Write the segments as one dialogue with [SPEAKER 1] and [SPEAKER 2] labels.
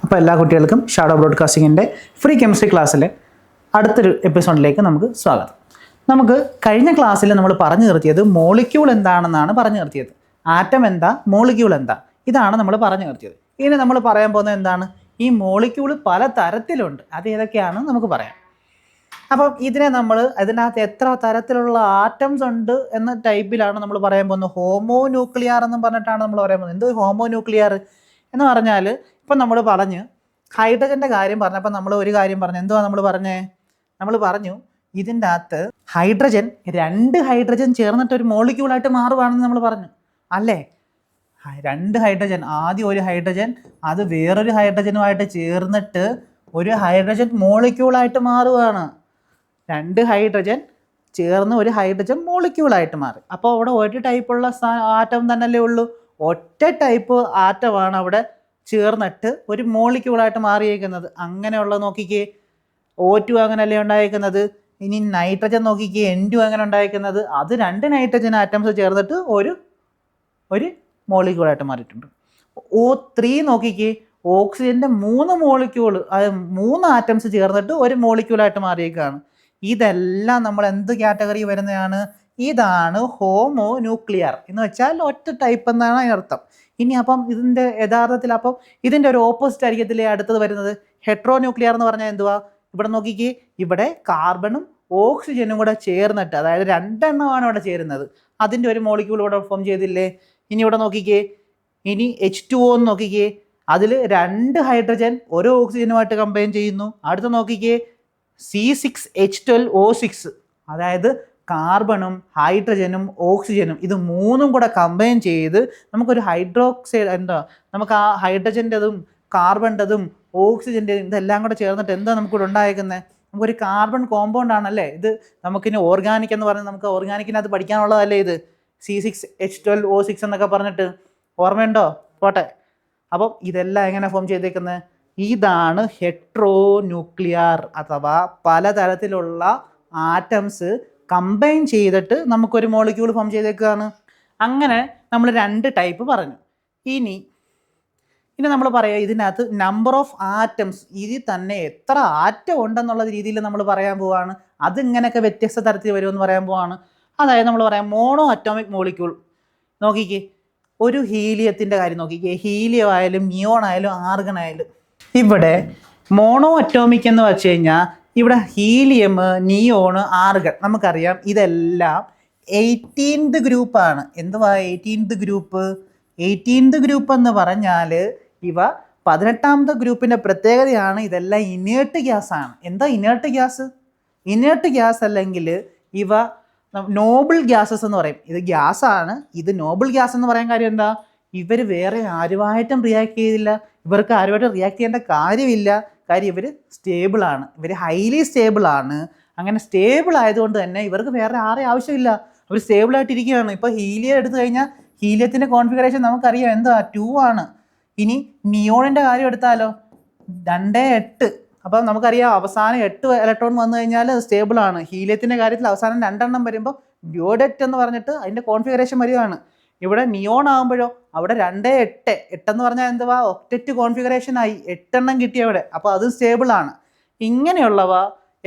[SPEAKER 1] അപ്പോൾ എല്ലാ കുട്ടികൾക്കും ഷാഡോ ബ്രോഡ്കാസ്റ്റിങ്ങിൻ്റെ ഫ്രീ കെമിസ്ട്രി ക്ലാസ്സിലെ അടുത്തൊരു എപ്പിസോഡിലേക്ക് നമുക്ക് സ്വാഗതം. നമുക്ക് കഴിഞ്ഞ ക്ലാസ്സിൽ നമ്മൾ പറഞ്ഞു നിർത്തിയത് മോളിക്യൂൾ എന്താണെന്നാണ് പറഞ്ഞു നിർത്തിയത്. ആറ്റം എന്താ, മോളിക്യൂൾ എന്താ, ഇതാണ് നമ്മൾ പറഞ്ഞു നിർത്തിയത്. ഇനി നമ്മൾ പറയാൻ പോകുന്നത് എന്താണ്, ഈ മോളിക്യൂൾ പല തരത്തിലുണ്ട്, അത് ഏതൊക്കെയാണെന്ന് നമുക്ക് പറയാം. അപ്പം ഇതിനെ നമ്മൾ അതിനകത്ത് എത്ര തരത്തിലുള്ള ആറ്റംസ് ഉണ്ട് എന്ന ടൈപ്പിലാണ് നമ്മൾ പറയാൻ പോകുന്നത്. ഹോമോ ന്യൂക്ലിയർ എന്ന് പറഞ്ഞിട്ടാണ് നമ്മൾ പറയാൻ പോകുന്നത്. എന്ത് ഹോമോ ന്യൂക്ലിയർ എന്ന് പറഞ്ഞാൽ, ഇപ്പം നമ്മൾ പറഞ്ഞ് ഹൈഡ്രജൻ്റെ കാര്യം പറഞ്ഞപ്പോൾ നമ്മൾ ഒരു കാര്യം പറഞ്ഞു. എന്തുവാ നമ്മൾ പറഞ്ഞേ? നമ്മൾ പറഞ്ഞു ഇതിൻ്റെ അകത്ത് ഹൈഡ്രജൻ 2 ഹൈഡ്രജൻ ചേർന്നിട്ട് ഒരു മോളിക്യൂളായിട്ട് മാറുവാണെന്ന് നമ്മൾ പറഞ്ഞു അല്ലേ. 2 ഹൈഡ്രജൻ, ആദ്യം ഒരു ഹൈഡ്രജൻ, അത് വേറൊരു ഹൈഡ്രജനുമായിട്ട് ചേർന്നിട്ട് ഒരു ഹൈഡ്രജൻ മോളിക്യൂളായിട്ട് മാറുകയാണ്. 2 ഹൈഡ്രജൻ ചേർന്ന് ഒരു ഹൈഡ്രജൻ മോളിക്യൂളായിട്ട് മാറി. അപ്പോൾ അവിടെ ഒരു ടൈപ്പുള്ള ആറ്റം തന്നെയല്ലേ ഉള്ളൂ, ഒറ്റ ടൈപ്പ് ആറ്റമാണ് അവിടെ ചേർന്നിട്ട് ഒരു മോളിക്യൂളായിട്ട് മാറിയേക്കുന്നത്. അങ്ങനെയുള്ള നോക്കിക്കേ, O2 അങ്ങനെയല്ലേ ഉണ്ടായിരിക്കുന്നത്. ഇനി നൈട്രജൻ നോക്കിക്കേ, N2 അങ്ങനെ ഉണ്ടായിരിക്കുന്നത്. അത് 2 നൈട്രജൻ ആറ്റംസ് ചേർന്നിട്ട് ഒരു മോളിക്യൂളായിട്ട് മാറിയിട്ടുണ്ട്. O3 നോക്കിക്കേ, ഓക്സിജൻ്റെ 3 മോളിക്യൂൾ, അത് 3 ആറ്റംസ് ചേർന്നിട്ട് ഒരു മോളിക്യൂളായിട്ട് മാറിയേക്കാണ്. ഇതെല്ലാം നമ്മൾ എന്ത് കാറ്റഗറി വരുന്നതാണ്? ഇതാണ് ഹോമോ ന്യൂക്ലിയർ എന്ന് വെച്ചാൽ ഒറ്റ ടൈപ്പ് എന്നാണ് അതിനർത്ഥം. ഇനി അപ്പം ഇതിൻ്റെ യഥാർത്ഥത്തിൽ അപ്പം ഇതിൻ്റെ ഒരു ഓപ്പോസിറ്റ് ആയിരിക്കത്തില്ലേ അടുത്തത് വരുന്നത്? ഹെട്രോ ന്യൂക്ലിയർ എന്ന് പറഞ്ഞാൽ എന്തുവാ? ഇവിടെ നോക്കിക്കേ, ഇവിടെ കാർബണും ഓക്സിജനും കൂടെ ചേർന്നിട്ട്, അതായത് 2 എണ്ണമാണ് ഇവിടെ ചേരുന്നത്, അതിൻ്റെ ഒരു മോളിക്യൂൾ ഇവിടെ ഫോം ചെയ്തില്ലേ. ഇനി ഇവിടെ നോക്കിക്കേ, ഇനി H2O എന്ന് നോക്കിക്കേ, അതിൽ 2 ഹൈഡ്രജൻ ഒരു ഓക്സിജനുമായിട്ട് കമ്പൈൻ ചെയ്യുന്നു. അടുത്ത നോക്കിക്കേ, C6H12O6, അതായത് കാർബണും ഹൈഡ്രജനും ഓക്സിജനും ഇത് 3ഉം കൂടെ കമ്പൈൻ ചെയ്ത് നമുക്കൊരു ഹൈഡ്രോക്സൈഡ്, എന്താ നമുക്ക് ആ ഹൈഡ്രജൻ്റെതും കാർബണിൻ്റെതും ഓക്സിജൻ്റെതും ഇതെല്ലാം കൂടെ ചേർന്നിട്ട് എന്താ നമുക്കിവിടെ ഉണ്ടായിരിക്കുന്നത്? നമുക്കൊരു കാർബൺ കോമ്പൗണ്ട് ആണല്ലേ ഇത്. നമുക്കിനി ഓർഗാനിക് എന്ന് പറഞ്ഞാൽ നമുക്ക് ഓർഗാനിക്കിനകത്ത് പഠിക്കാനുള്ളതല്ലേ ഇത്, C6H12O6 എന്നൊക്കെ പറഞ്ഞിട്ട്, ഓർമ്മയുണ്ടോ? പോട്ടെ. അപ്പം ഇതെല്ലാം എങ്ങനെ ഫോം ചെയ്തേക്കുന്നത്? ഇതാണ് ഹെട്രോ ന്യൂക്ലിയർ, അഥവാ പലതരത്തിലുള്ള ആറ്റംസ് കമ്പൈൻ ചെയ്തിട്ട് നമുക്കൊരു മോളിക്യൂൾ ഫോം ചെയ്തേക്കുകയാണ്. അങ്ങനെ നമ്മൾ 2 ടൈപ്പ് പറഞ്ഞു. ഇനി നമ്മൾ പറയാം ഇതിനകത്ത് നമ്പർ ഓഫ് ആറ്റംസ്, ഇതിൽ തന്നെ എത്ര ആറ്റം ഉണ്ടെന്നുള്ള രീതിയിൽ നമ്മൾ പറയാൻ പോവാണ്. അതിങ്ങനെയൊക്കെ വ്യത്യസ്ത തരത്തിൽ വരുമെന്ന് പറയാൻ പോവാണ്. അതായത് നമ്മൾ പറയാം മോണോ അറ്റോമിക് മോളിക്യൂൾ. നോക്കിക്കേ, ഒരു ഹീലിയത്തിൻ്റെ കാര്യം നോക്കിക്കേ, ഹീലിയം ആയാലും നിയോൺ ആയാലും ആർഗൺ ആയാലും, ഇവിടെ മോണോ അറ്റോമിക് എന്ന് വെച്ച് കഴിഞ്ഞാൽ ഇവിടെ ഹീലിയം, നിയോൺ, ആർഗൺ നമുക്കറിയാം ഇതെല്ലാം 18th ഗ്രൂപ്പാണ്. എന്തുവാ 18th ഗ്രൂപ്പ്? 18th ഗ്രൂപ്പ് എന്ന് പറഞ്ഞാൽ ഇവ 18ാമത്തെ ഗ്രൂപ്പിൻ്റെ പ്രത്യേകതയാണ്, ഇതെല്ലാം ഇനേർട്ട് ഗ്യാസ് ആണ്. എന്താ ഇനേർട്ട് ഗ്യാസ്? ഇനേർട്ട് ഗ്യാസ് അല്ലെങ്കിൽ ഇവ നോബിൾ ഗ്യാസസ് എന്ന് പറയും. ഇത് ഗ്യാസാണ്, ഇത് നോബിൾ ഗ്യാസ് എന്ന് പറയാൻ കാര്യം എന്താ? ഇവർ വേറെ ആരുമായിട്ടും റിയാക്ട് ചെയ്തില്ല, ഇവർക്ക് ആരുമായിട്ടും റിയാക്ട് ചെയ്യേണ്ട കാര്യമില്ല. കാര്യം ഇവർ സ്റ്റേബിളാണ്, ഇവർ ഹൈലി സ്റ്റേബിളാണ്. അങ്ങനെ സ്റ്റേബിൾ ആയതുകൊണ്ട് തന്നെ ഇവർക്ക് വേറെ ആരെയും ആവശ്യമില്ല, അവർ സ്റ്റേബിളായിട്ടിരിക്കുകയാണ്. ഇപ്പോൾ ഹീലിയം എടുത്തു കഴിഞ്ഞാൽ ഹീലിയത്തിൻ്റെ കോൺഫിഗറേഷൻ നമുക്കറിയാം, എന്താ 2 ആണ്. ഇനി നിയോണിൻ്റെ കാര്യം എടുത്താലോ, 2, 8. അപ്പം നമുക്കറിയാം അവസാനം 8 ഇലക്ട്രോൺ വന്നു കഴിഞ്ഞാൽ സ്റ്റേബിളാണ്. ഹീലിയത്തിൻ്റെ കാര്യത്തിൽ അവസാനം 2 എണ്ണം വരുമ്പോൾ ഡ്യോഡെറ്റ് എന്ന് പറഞ്ഞിട്ട് അതിൻ്റെ കോൺഫിഗറേഷൻ വരികയാണ്. ഇവിടെ നിയോൺ ആകുമ്പോഴോ അവിടെ 2, 8. 8 എന്ന് പറഞ്ഞാൽ എന്തുവാ? ഒക്ടെറ്റ് കോൺഫിഗറേഷൻ ആയി, 8 എണ്ണം കിട്ടിയവിടെ. അപ്പോൾ അത് സ്റ്റേബിളാണ്. ഇങ്ങനെയുള്ളവ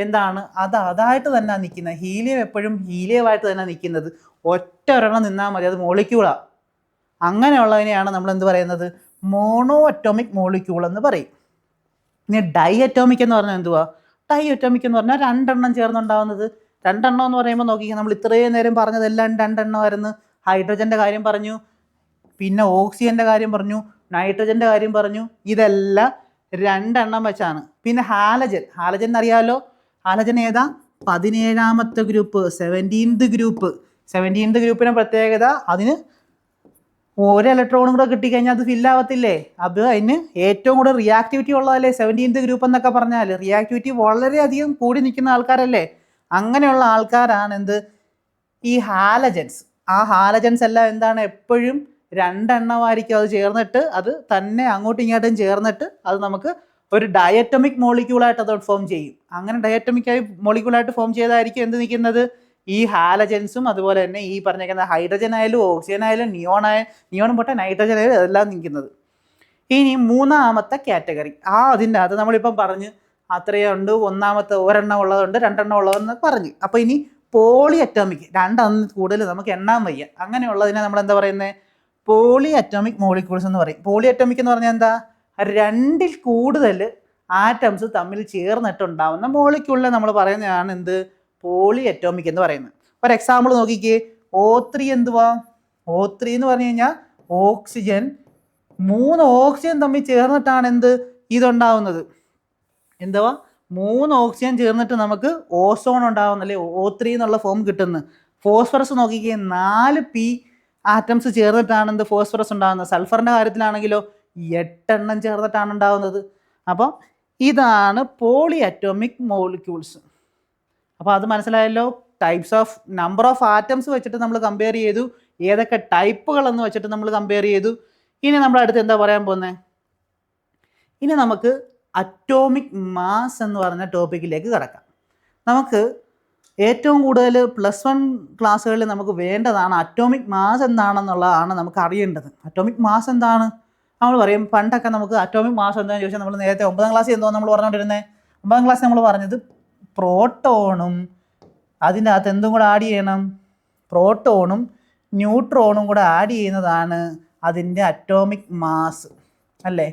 [SPEAKER 1] എന്താണ്? അതായിട്ട് തന്നെ നിൽക്കുന്നത്. ഹീലിയം എപ്പോഴും ഹീലിയമായിട്ട് തന്നെ നിൽക്കുന്നത്. ഒറ്റ ഒരെണ്ണം നിന്നാൽ മതി, അത് മോളിക്യൂളാണ്. അങ്ങനെയുള്ളതിനെയാണ് നമ്മൾ എന്ത് പറയുന്നത്? മോണോ അറ്റോമിക് മോളിക്യൂൾ എന്ന് പറയും. ഇനി ഡൈ അറ്റോമിക് എന്ന് പറഞ്ഞാൽ എന്തുവാ? ഡൈ അറ്റോമിക് എന്ന് പറഞ്ഞാൽ 2 എണ്ണം ചേർന്നുണ്ടാവുന്നത്. 2 എണ്ണം എന്ന് പറയുമ്പോൾ നോക്കിക്കുക, നമ്മൾ ഇത്രയും നേരം പറഞ്ഞതെല്ലാം 2 എണ്ണമായിരുന്നു. ഹൈഡ്രജൻ്റെ കാര്യം പറഞ്ഞു, പിന്നെ ഓക്സിജൻ്റെ കാര്യം പറഞ്ഞു, നൈട്രജൻ്റെ കാര്യം പറഞ്ഞു. ഇതെല്ലാം 2 എണ്ണം വെച്ചാണ്. പിന്നെ ഹാലജൻ അറിയാമല്ലോ. ഹാലജൻ ഏതാ? 17ാമത്തെ ഗ്രൂപ്പ്, 17th ഗ്രൂപ്പ്. 17th ഗ്രൂപ്പിൻ്റെ പ്രത്യേകത, അതിന് ഒരു ഇലക്ട്രോണും കൂടെ കിട്ടിക്കഴിഞ്ഞാൽ അത് ഫില്ലാവത്തില്ലേ. അത് അതിന് ഏറ്റവും കൂടുതൽ റിയാക്ടിവിറ്റി ഉള്ളതല്ലേ 17th ഗ്രൂപ്പ് എന്നൊക്കെ പറഞ്ഞാൽ. റിയാക്ടിവിറ്റി വളരെയധികം കൂടി നിൽക്കുന്ന ആൾക്കാരല്ലേ. അങ്ങനെയുള്ള ആൾക്കാരാണ് എന്ത്? ഈ ഹാലജൻസ്. ആ ഹാലജൻസ് എല്ലാം എന്താണ്? എപ്പോഴും 2 എണ്ണമായിരിക്കും അത് ചേർന്നിട്ട്, അത് തന്നെ അങ്ങോട്ടും ഇങ്ങോട്ടും ചേർന്നിട്ട് അത് നമുക്ക് ഒരു ഡയറ്റോമിക് മോളിക്യൂളായിട്ട് അത് ഫോം ചെയ്യും. അങ്ങനെ ഡയറ്റോമിക്കായി മോളിക്യൂളായിട്ട് ഫോം ചെയ്തായിരിക്കും എന്ത് നിൽക്കുന്നത്? ഈ ഹാലജൻസും അതുപോലെ തന്നെ ഈ പറഞ്ഞേക്കുന്ന ഹൈഡ്രജൻ ആയാലും ഓക്സിജൻ ആയാലും നിയോണും പോട്ടെ നൈട്രജൻ ആയാലും അതെല്ലാം നിൽക്കുന്നത്. ഇനി മൂന്നാമത്തെ കാറ്റഗറി അതിൻ്റെ അകത്ത് നമ്മളിപ്പം പറഞ്ഞ് അത്രയേ ഉണ്ട്, ഒന്നാമത്തെ ഒരെണ്ണം ഉള്ളതുണ്ട്, രണ്ടെണ്ണം ഉള്ളതെന്ന് പറഞ്ഞ്. അപ്പോൾ ഇനി പോളി അറ്റോമിക്, രണ്ടെണ്ണം കൂടുതൽ നമുക്ക് എണ്ണാൻ വയ്യ, അങ്ങനെയുള്ളതിനെ നമ്മൾ എന്താ പറയുന്നത്? പോളി അറ്റോമിക് മോളിക്യൂൾസ് എന്ന് പറയും. പോളി അറ്റോമിക് എന്ന് പറഞ്ഞാൽ എന്താ? രണ്ടിൽ കൂടുതൽ ആറ്റംസ് തമ്മിൽ ചേർന്നിട്ടുണ്ടാവുന്ന മോളിക്യൂളിനെ നമ്മൾ പറയുന്നതാണ് എന്ത്? പോളി അറ്റോമിക് എന്ന് പറയുന്നത്. ഒരു എക്സാമ്പിൾ നോക്കിക്കേ. O3 എന്തുവാ? O3 എന്ന് പറഞ്ഞു കഴിഞ്ഞാൽ ഓക്സിജൻ, 3 ഓക്സിജൻ തമ്മിൽ ചേർന്നിട്ടാണ് എന്ത് ഇതുണ്ടാവുന്നത്? എന്തുവാ? 3 ഓക്സിജൻ ചേർന്നിട്ട് നമുക്ക് ഓസോൺ ഉണ്ടാവുന്നല്ലേ, O3 എന്നുള്ള ഫോം കിട്ടുന്നത്. ഫോസ്ഫറസ് നോക്കിക്കേ, 4p ആറ്റംസ് ചേർന്നിട്ടാണ് എന്ത് ഫോസ്ഫറസ് ഉണ്ടാകുന്നത്. സൾഫറിൻ്റെ കാര്യത്തിലാണെങ്കിലോ 8 എണ്ണം ചേർന്നിട്ടാണ് ഉണ്ടാകുന്നത്. അപ്പോൾ ഇതാണ് പോളി അറ്റോമിക് മോളിക്യൂൾസ്. അപ്പോൾ അത് മനസ്സിലായല്ലോ. Types of number of atoms വെച്ചിട്ട് നമ്മൾ കമ്പയർ ചെയ്തു, ഏതൊക്കെ ടൈപ്പുകളെന്ന് വെച്ചിട്ട് നമ്മൾ കമ്പയർ ചെയ്തു. ഇനി നമ്മൾ അടുത്ത് എന്താ പറയാൻ പോകുന്നത്? ഇനി നമുക്ക് അറ്റോമിക് മാസ് എന്ന് പറഞ്ഞ ടോപ്പിക്കിലേക്ക് കിടക്കാം. നമുക്ക് ഏറ്റവും കൂടുതൽ +1 ക്ലാസ്സുകളിൽ നമുക്ക് വേണ്ടതാണ് അറ്റോമിക് മാസ് എന്താണെന്നുള്ളതാണ് നമുക്ക് അറിയേണ്ടത്. അറ്റോമിക് മാസ് എന്താണ്? നമ്മൾ പറയും പണ്ടൊക്കെ നമുക്ക് അറ്റോമിക് മാസ് എന്താണെന്ന് ചോദിച്ചാൽ നമ്മൾ നേരത്തെ 9ാം ക്ലാസ്സിൽ എന്തോ നമ്മൾ പറഞ്ഞുകൊണ്ടിരുന്നത്? 9ാം ക്ലാസ്സിൽ നമ്മൾ പറഞ്ഞത് പ്രോട്ടോണും അതിൻ്റെ അകത്ത് എന്തും കൂടെ ആഡ് ചെയ്യണം, പ്രോട്ടോണും ന്യൂട്രോണും കൂടെ ആഡ് ചെയ്യുന്നതാണ് അതിൻ്റെ അറ്റോമിക് മാസ് അല്ലേ?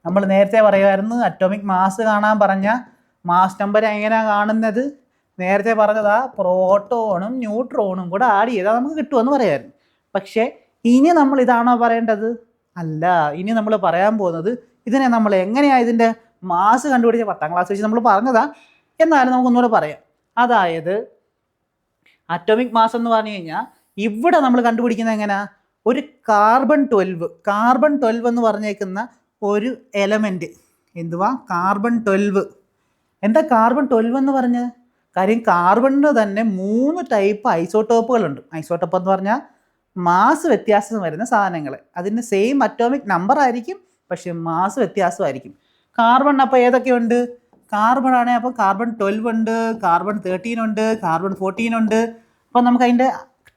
[SPEAKER 1] നമ്മൾ നേരത്തെ പറയുമായിരുന്നു അറ്റോമിക് മാസ് കാണാൻ പറഞ്ഞ മാസ് നമ്പർ എങ്ങനെയാണ് കാണുന്നത്? നേരത്തെ പറഞ്ഞതാ പ്രോട്ടോണും ന്യൂട്രോണും കൂടെ ആഡ് ചെയ്താൽ നമുക്ക് കിട്ടുമെന്ന് പറയാമായിരുന്നു. പക്ഷേ ഇനി നമ്മൾ ഇതാണോ പറയേണ്ടത്? അല്ല. ഇനി നമ്മൾ പറയാൻ പോകുന്നത് ഇതിനെ നമ്മൾ എങ്ങനെയാണ് ഇതിൻ്റെ മാസ് കണ്ടുപിടിച്ച 10ാം ക്ലാസ് വെച്ച് നമ്മൾ പറഞ്ഞതാ, എന്നാലും നമുക്കൊന്നുകൂടെ പറയാം. അതായത് അറ്റോമിക് മാസ് എന്ന് പറഞ്ഞു കഴിഞ്ഞാൽ ഇവിടെ നമ്മൾ കണ്ടുപിടിക്കുന്നത് എങ്ങനെയാ? ഒരു കാർബൺ 12 എന്ന് പറഞ്ഞേക്കുന്ന ഒരു എലമെൻറ്റ്. എന്തുവാ? കാർബൺ 12. എന്താ കാർബൺ 12 എന്ന് പറഞ്ഞത്? കാര്യം കാർബണിന് തന്നെ 3 ടൈപ്പ് ഐസോട്ടോപ്പുകളുണ്ട്. ഐസോട്ടോപ്പ് എന്ന് പറഞ്ഞാൽ മാസ് വ്യത്യാസം വരുന്ന സാധനങ്ങൾ. അതിന് സെയിം അറ്റോമിക് നമ്പർ ആയിരിക്കും, പക്ഷേ മാസ് വ്യത്യാസമായിരിക്കും. കാർബൺ അപ്പോൾ ഏതൊക്കെയുണ്ട്? കാർബൺ ആണെങ്കിൽ അപ്പോൾ കാർബൺ 12 ഉണ്ട്, കാർബൺ 13 ഉണ്ട്, കാർബൺ 14 ഉണ്ട്. അപ്പോൾ നമുക്ക് അതിൻ്റെ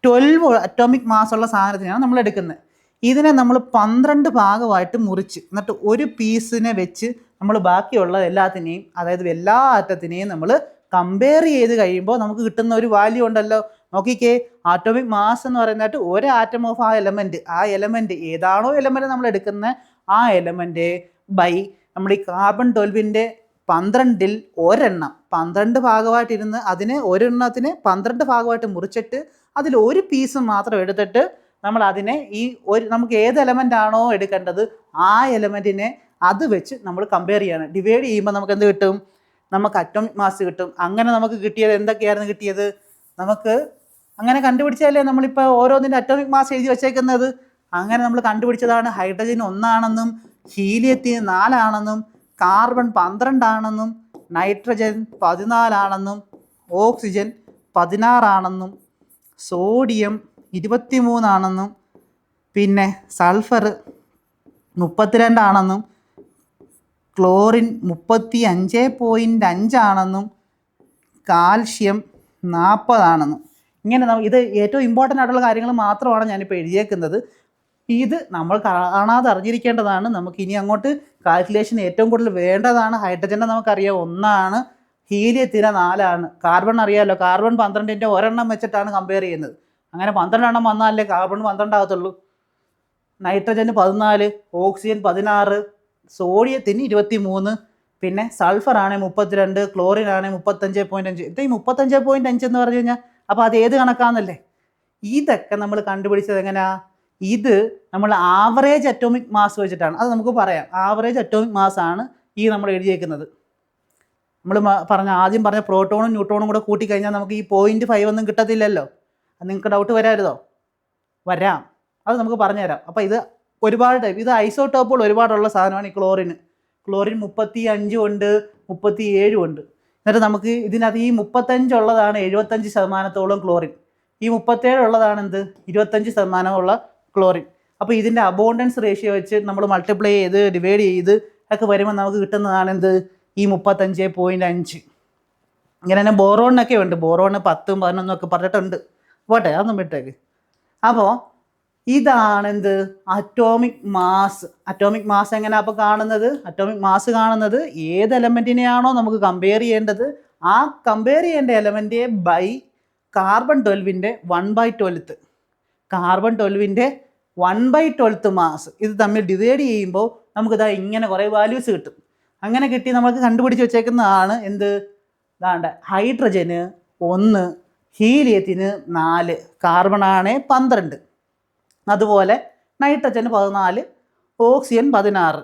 [SPEAKER 1] 12 അറ്റോമിക് മാസ് ഉള്ള സാധനത്തിനാണ് നമ്മൾ എടുക്കുന്നത്. ഇതിനെ നമ്മൾ 12 ഭാഗമായിട്ട് മുറിച്ച് എന്നിട്ട് ഒരു പീസിനെ വെച്ച് നമ്മൾ ബാക്കിയുള്ള എല്ലാത്തിനെയും, അതായത് എല്ലാ ആറ്റത്തിനെയും നമ്മൾ കമ്പയർ ചെയ്ത് കഴിയുമ്പോൾ നമുക്ക് കിട്ടുന്ന ഒരു വാല്യൂ ഉണ്ടല്ലോ. നോക്കിക്കേ, ആറ്റോമിക് മാസ് എന്ന് പറയുന്നതായിട്ട് ഒരു ആറ്റം ഓഫ് ആ എലമെൻറ്റ് ഏതാണോ എലമെൻറ്റ് നമ്മൾ എടുക്കുന്ന ആ എലമെൻറ്റ് ബൈ നമ്മൾ ഈ കാർബൺ 12ൻ്റെ 12ൽ ഒരെണ്ണം 12 ഭാഗമായിട്ടിരുന്ന് അതിനെ ഒരെണ്ണത്തിന് 12 ഭാഗമായിട്ട് മുറിച്ചിട്ട് അതിൽ ഒരു പീസ് മാത്രം എടുത്തിട്ട് നമ്മൾ അതിനെ നമുക്ക് ഏത് എലമെൻ്റ് ആണോ എടുക്കേണ്ടത് ആ എലമെൻറ്റിനെ അത് വെച്ച് നമ്മൾ കമ്പയർ ചെയ്യണം. ഡിവൈഡ് ചെയ്യുമ്പോൾ നമുക്ക് എന്ത് കിട്ടും? നമുക്ക് അറ്റോമിക് മാസ് കിട്ടും. അങ്ങനെ നമുക്ക് കിട്ടിയത് എന്തൊക്കെയായിരുന്നു കിട്ടിയത്? നമുക്ക് അങ്ങനെ കണ്ടുപിടിച്ചാലേ നമ്മളിപ്പോൾ ഓരോന്നിൻ്റെ അറ്റോമിക് മാസ് എഴുതി വെച്ചേക്കുന്നത്. അങ്ങനെ നമ്മൾ കണ്ടുപിടിച്ചതാണ് ഹൈഡ്രജൻ 1 ആണെന്നും ഹീലിയത്തിന് 4 ആണെന്നും കാർബൺ 12 ആണെന്നും നൈട്രജൻ 14 ആണെന്നും ഓക്സിജൻ 16 ആണെന്നും സോഡിയം 23 ആണെന്നും പിന്നെ സൾഫർ 32 ആണെന്നും ക്ലോറിൻ 35.5 ആണെന്നും കാൽഷ്യം 40 ആണെന്നും. ഇങ്ങനെ ഇത് ഏറ്റവും ഇമ്പോർട്ടൻ്റ് ആയിട്ടുള്ള കാര്യങ്ങൾ മാത്രമാണ് ഞാനിപ്പോൾ എഴുതിയേക്കുന്നത്. ഇത് നമ്മൾ കാണാതെ അറിഞ്ഞിരിക്കേണ്ടതാണ്. നമുക്ക് ഇനി അങ്ങോട്ട് കാൽക്കുലേഷൻ ഏറ്റവും കൂടുതൽ വേണ്ടതാണ്. ഹൈഡ്രജൻ്റെ നമുക്കറിയാം 1 ആണ്, ഹീലിയത്തിന് 4 ആണ്, കാർബൺ അറിയാമല്ലോ, കാർബൺ 12ൻ്റെ ഒരെണ്ണം വെച്ചിട്ടാണ് കമ്പയർ ചെയ്യുന്നത്. അങ്ങനെ 12 എണ്ണം വന്നാലേ കാർബൺ 12 ആകത്തുള്ളൂ. നൈട്രജന് 14, ഓക്സിജൻ 16, സോഡിയത്തിന് 23, പിന്നെ സൾഫർ ആണ് 32, ക്ലോറിൻ ആണ് 35.5. ഇത് ഈ 35.5 എന്ന് പറഞ്ഞു കഴിഞ്ഞാൽ അപ്പോൾ അത് ഏത് കണക്കാണെന്നല്ലേ? ഇതൊക്കെ നമ്മൾ കണ്ടുപിടിച്ചത് എങ്ങനെയാ? ഇത് നമ്മൾ ആവറേജ് അറ്റോമിക് മാസ് വെച്ചിട്ടാണ്. അത് നമുക്ക് പറയാം. ആവറേജ് അറ്റോമിക് മാസ് ആണ് ഈ നമ്മൾ എഴുതിയേക്കുന്നത്. നമ്മൾ ആദ്യം പറഞ്ഞ പ്രോട്ടോണും ന്യൂട്രോണും കൂടെ കൂട്ടിക്കഴിഞ്ഞാൽ നമുക്ക് ഈ 0.5 ഒന്നും കിട്ടത്തില്ലല്ലോ. അത് നിങ്ങൾക്ക് ഡൗട്ട് വരാരുതോ? വരാം, അത് നമുക്ക് പറഞ്ഞുതരാം. അപ്പോൾ ഇത് ഒരുപാട് ടൈപ്പ്, ഇത് ഐസോട്ടോപ്പുകൾ ഒരുപാടുള്ള സാധനമാണ് ഈ ക്ലോറിൻ 35 ഉണ്ട്, 37 ഉണ്ട്. എന്നിട്ട് നമുക്ക് ഇതിനകത്ത് ഈ 35 ഉള്ളതാണ് 75% ക്ലോറിൻ, ഈ 37 ഉള്ളതാണ് എന്ത് 25% ക്ലോറിൻ. അപ്പോൾ ഇതിൻ്റെ അബോണ്ടൻസ് റേഷ്യോ വെച്ച് നമ്മൾ മൾട്ടിപ്ലൈ ചെയ്ത് ഡിവൈഡ് ചെയ്ത് ഒക്കെ വരുമ്പോൾ നമുക്ക് കിട്ടുന്നതാണ് എന്ത് ഈ 35.5. ഇങ്ങനെ തന്നെ ബോറോണിനൊക്കെ ഉണ്ട്. ബോറോണ് 10, 11 ഒക്കെ പറഞ്ഞിട്ടുണ്ട്. പോട്ടെ, അതൊന്നും വിട്ടേക്ക്. അപ്പോൾ ഇതാണ് എന്ത് അറ്റോമിക് മാസ്. അറ്റോമിക് മാസ് എങ്ങനെയാണ് അപ്പോൾ കാണുന്നത്? അറ്റോമിക് മാസ് കാണുന്നത് ഏത് എലമെൻറ്റിനെയാണോ നമുക്ക് കമ്പയർ ചെയ്യേണ്ടത് ആ കമ്പയർ ചെയ്യേണ്ട എലമെൻറ്റ് ബൈ കാർബൺ 12ൻ്റെ 1/12. കാർബൺ 12ൻ്റെ 1/12 മാസ് ഇത് തമ്മിൽ ഡിവൈഡ് ചെയ്യുമ്പോൾ നമുക്കിതാ ഇങ്ങനെ കുറേ വാല്യൂസ് കിട്ടും. അങ്ങനെ കിട്ടി നമുക്ക് കണ്ടുപിടിച്ച് വെച്ചേക്കുന്നതാണ് എന്ത്? ഇതാണ്ട് ഹൈഡ്രജന് 1, ഹീലിയത്തിന് 4, കാർബണാണ് 12, അതുപോലെ നൈട്രജന് 14, ഓക്സിജൻ 16.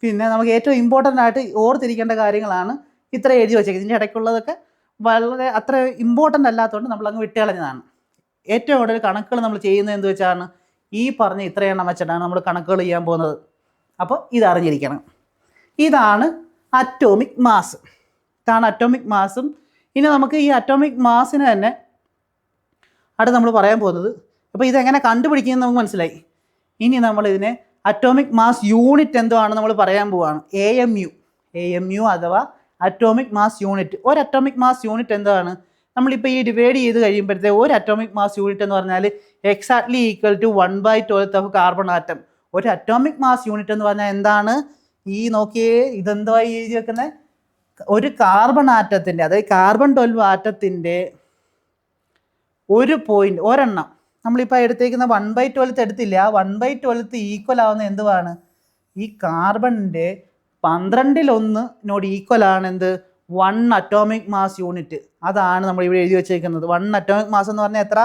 [SPEAKER 1] പിന്നെ നമുക്ക് ഏറ്റവും ഇമ്പോർട്ടൻ്റ് ആയിട്ട് ഓർത്തിരിക്കേണ്ട കാര്യങ്ങളാണ് ഇത്ര എഴുതി വെച്ചേക്കുന്നത്. ഇതിൻ്റെ ഇടയ്ക്കുള്ളതൊക്കെ വളരെ അത്ര ഇമ്പോർട്ടൻ്റ് അല്ലാത്തതുകൊണ്ട് നമ്മളങ്ങ് വിട്ടുകളഞ്ഞതാണ്. ഏറ്റവും കൂടുതൽ കണക്കുകൾ നമ്മൾ ചെയ്യുന്നത് എന്ത് വെച്ചാണ് ഈ പറഞ്ഞ ഇത്രയെണ്ണം വെച്ചിട്ടാണ് നമ്മൾ കണക്കുകൾ ചെയ്യാൻ പോകുന്നത്. അപ്പോൾ ഇതറിഞ്ഞിരിക്കണം. ഇതാണ് അറ്റോമിക് മാസ്. ഇതാണ് അറ്റോമിക് മാസും. ഇനി നമുക്ക് ഈ അറ്റോമിക് മാസിന് തന്നെ അടുത്ത് നമ്മൾ പറയാൻ പോകുന്നത്. അപ്പോൾ ഇതെങ്ങനെ കണ്ടുപിടിക്കുന്നത് നമുക്ക് മനസ്സിലായി. ഇനി നമ്മളിതിനെ അറ്റോമിക് മാസ് യൂണിറ്റ് എന്തുവാണെന്ന് നമ്മൾ പറയാൻ പോവുകയാണ്. AMU അഥവാ അറ്റോമിക് മാസ് യൂണിറ്റ്. ഒരു അറ്റോമിക് മാസ് യൂണിറ്റ് എന്താണ്? നമ്മളിപ്പോൾ ഈ ഡിവൈഡ് ചെയ്ത് കഴിയുമ്പോഴത്തെ ഒരു അറ്റോമിക് മാസ് യൂണിറ്റ് എന്ന് പറഞ്ഞാൽ exactly equal to 1/12 of carbon atom. ഒരു അറ്റോമിക് മാസ് യൂണിറ്റ് എന്ന് പറഞ്ഞാൽ എന്താണ്? ഈ നോക്കിയേ ഇതെന്തുവാ എഴുതി വെക്കുന്നത്? ഒരു കാർബൺ ആറ്റത്തിൻ്റെ, അതായത് കാർബൺ 12 ആറ്റത്തിൻ്റെ ഒരു പോയിന്റ്, ഒരെണ്ണം നമ്മളിപ്പോൾ എടുത്തേക്കുന്ന 1/12 എടുത്തില്ല. 1/12 ഈക്വൽ ആവുന്ന എന്തുവാണ്? ഈ കാർബണിൻ്റെ 12 ഈക്വൽ ആണ് എന്ത്? 1 അറ്റോമിക് മാസ് യൂണിറ്റ്. അതാണ് നമ്മൾ ഇവിടെ എഴുതി വെച്ചേക്കുന്നത്. 1 അറ്റോമിക് മാസ് എന്ന് പറഞ്ഞാൽ എത്ര?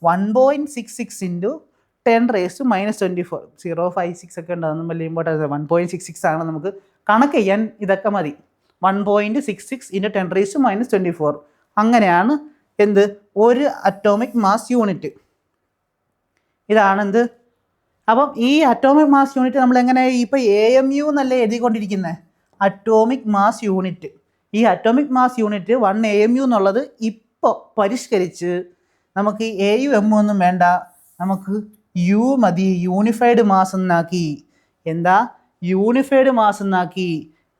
[SPEAKER 1] 1.66 × 10⁻⁻24. 056 ഒക്കെ ഉണ്ടാകും. വലിയ ഇമ്പോർട്ടൻസ്. 1.66 ആണ്. നമുക്ക് കണക്ക് ചെയ്യാൻ ഇതൊക്കെ മതി. 1.66 × 10⁻⁻24. അങ്ങനെയാണ് എന്ത്? ഒരു അറ്റോമിക് മാസ് യൂണിറ്റ്. ഇതാണ് എന്ത്? അപ്പം ഈ അറ്റോമിക് മാസ് യൂണിറ്റ് നമ്മൾ എങ്ങനെ ഇപ്പോൾ AMU എന്നല്ലേ എഴുതിക്കൊണ്ടിരിക്കുന്നത്? Atomic mass unit. ഈ അറ്റോമിക് മാസ് യൂണിറ്റ് 1 AMU എന്നുള്ളത് ഇപ്പോൾ പരിഷ്കരിച്ച് നമുക്ക് AUM ഒന്നും വേണ്ട, നമുക്ക് U മതി. യൂണിഫൈഡ് മാസ് എന്നാക്കി. എന്താ? യൂണിഫൈഡ് മാസ് എന്നാക്കി.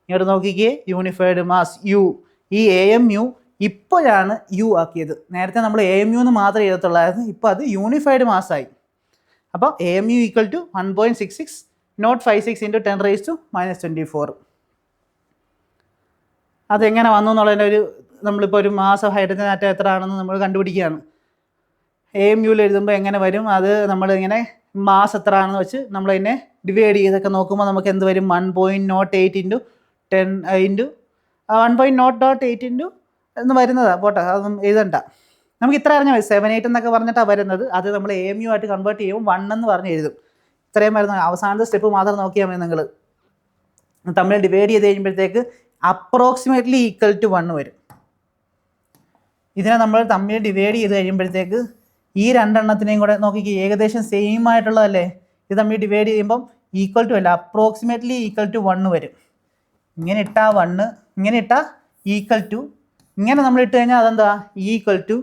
[SPEAKER 1] ഇങ്ങോട്ട് നോക്കിക്കേ, യൂണിഫൈഡ് മാസ് U. ഈ AMU ഇപ്പോഴാണ് U ആക്കിയത്. നേരത്തെ നമ്മൾ AMU എന്ന് മാത്രമേ എഴുതത്തുള്ളായിരുന്നു. ഇപ്പോൾ അത് യൂണിഫൈഡ് മാസ്സായി. അപ്പോൾ AMU ഈക്വൽ ടു 1.66 not 56 × 10⁻⁻24. അതെങ്ങനെ വന്നു എന്നുള്ളതിൻ്റെ ഒരു നമ്മളിപ്പോൾ ഒരു മാസ് ഹൈഡ്രജൻ ആറ്റം എത്ര ആണെന്ന് നമ്മൾ കണ്ടുപിടിക്കുകയാണ്. AMUവിൽ എഴുതുമ്പോൾ എങ്ങനെ വരും? അത് നമ്മളിങ്ങനെ മാസ് എത്ര ആണെന്ന് വെച്ച് നമ്മളതിനെ ഡിവൈഡ് ചെയ്തൊക്കെ നോക്കുമ്പോൾ നമുക്ക് എന്ത് വരും? 1.08 × 10 × 1.08 എന്ന് വരുന്നതാണ്. പോട്ടെ, അതൊന്നും എഴുതണ്ട. നമുക്ക് ഇത്ര അറിഞ്ഞാൽ മതി. 78 എന്നൊക്കെ പറഞ്ഞിട്ടാണ് വരുന്നത്. അത് നമ്മൾ AMU ആയിട്ട് കൺവേർട്ട് ചെയ്യുമ്പോൾ 1 എന്ന് പറഞ്ഞ് എഴുതും. ഇത്രയും വരുന്ന അവസാനത്തെ സ്റ്റെപ്പ് മാത്രം നോക്കിയാൽ മതി. നിങ്ങൾ തമ്മിൽ ഡിവൈഡ് ചെയ്ത് കഴിയുമ്പോഴത്തേക്ക് അപ്രോക്സിമേറ്റ്ലി ഈക്വൽ ടു 1 വരും. ഇതിനെ നമ്മൾ തമ്മിൽ ഡിവൈഡ് ചെയ്ത് കഴിയുമ്പോഴത്തേക്ക് ഈ രണ്ടെണ്ണത്തിനെയും കൂടെ നോക്കിക്ക് ഏകദേശം സെയിം ആയിട്ടുള്ളതല്ലേ. ഇത് തമ്മിൽ ഡിവൈഡ് ചെയ്യുമ്പം ഈക്വൽ ടു അല്ല, അപ്രോക്സിമേറ്റ്ലി ഈക്വൽ ടു 1 വരും. ഇങ്ങനെ ഇട്ടാൽ 1, ഇങ്ങനെ ഇട്ടാൽ ഈക്വൽ ടു, ഇങ്ങനെ നമ്മൾ ഇട്ട് കഴിഞ്ഞാൽ അതെന്താ? Equal to.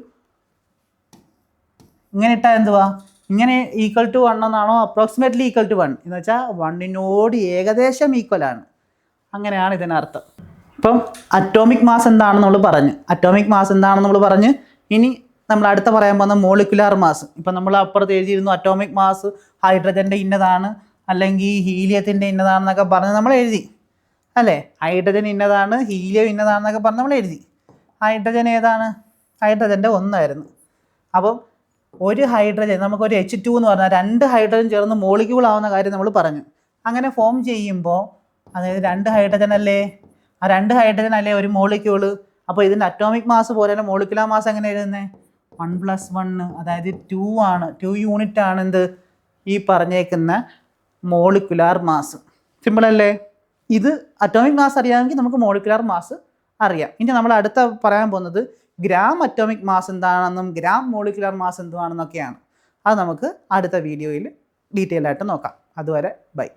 [SPEAKER 1] ഇങ്ങനെ ഇട്ടാൽ എന്തുവാ? ഇങ്ങനെ ഈക്വൽ ടു 1 എന്നാണോ? അപ്രോക്സിമേറ്റ്ലി ഈക്വൽ ടു 1 എന്ന് വെച്ചാൽ 1 ഏകദേശം ഈക്വലാണ്. അങ്ങനെയാണ് ഇതിനർത്ഥം. ഇപ്പം അറ്റോമിക് മാസ് എന്താണെന്ന് നമ്മൾ പറഞ്ഞു. അറ്റോമിക് മാസ് എന്താണെന്ന് നമ്മൾ പറഞ്ഞ് ഇനി നമ്മൾ അടുത്ത പറയാൻ പോകുന്ന മോളിക്കുലാർ മാസ്. ഇപ്പം നമ്മൾ അപ്പുറത്ത് എഴുതിയിരുന്നു അറ്റോമിക് മാസ് ഹൈഡ്രജൻ്റെ ഇന്നതാണ് അല്ലെങ്കിൽ ഹീലിയത്തിൻ്റെ ഇന്നതാണെന്നൊക്കെ പറഞ്ഞ് നമ്മൾ എഴുതി അല്ലേ. ഹൈഡ്രജൻ ഇന്നതാണ്, ഹീലിയം ഇന്നതാണെന്നൊക്കെ പറഞ്ഞ് നമ്മൾ എഴുതി. ഹൈഡ്രജൻ ഏതാണ്? ഹൈഡ്രജൻ്റെ 1 ആയിരുന്നു. അപ്പം ഒരു ഹൈഡ്രജൻ നമുക്കൊരു H2 എന്ന് പറഞ്ഞാൽ 2 ഹൈഡ്രജൻ ചേർന്ന് മോളിക്യൂൾ ആവുന്ന കാര്യം നമ്മൾ പറഞ്ഞു. അങ്ങനെ ഫോം ചെയ്യുമ്പോൾ അതായത് 2 ഹൈഡ്രജൻ അല്ലേ, ആ 2 ഹൈഡ്രജൻ അല്ലേ ഒരു മോളിക്യൂള്. അപ്പോൾ ഇതിൻ്റെ അറ്റോമിക് മാസ് പോലെ തന്നെ മോളിക്കുലാർ മാസ് എങ്ങനെ എഴുതുന്നത്? 1+1, അതായത് 2 ആണ്. 2 യൂണിറ്റ് ആണ് എന്ത്? ഈ പറഞ്ഞേക്കുന്ന മോളിക്കുലാർ മാസ്. സിമ്പിൾ അല്ലേ? ഇത് അറ്റോമിക് മാസ് അറിയാമെങ്കിൽ നമുക്ക് മോളിക്കുലാർ മാസ് അറിയാം. ഇനി നമ്മൾ അടുത്ത പറയാൻ പോകുന്നത് ഗ്രാം അറ്റോമിക് മാസ് എന്താണെന്നും ഗ്രാം മോളിക്കുലാർ മാസ് എന്തുവാണെന്നൊക്കെയാണ്. അത് നമുക്ക് അടുത്ത വീഡിയോയിൽ ഡീറ്റെയിൽ ആയിട്ട് നോക്കാം. അതുവരെ ബൈ.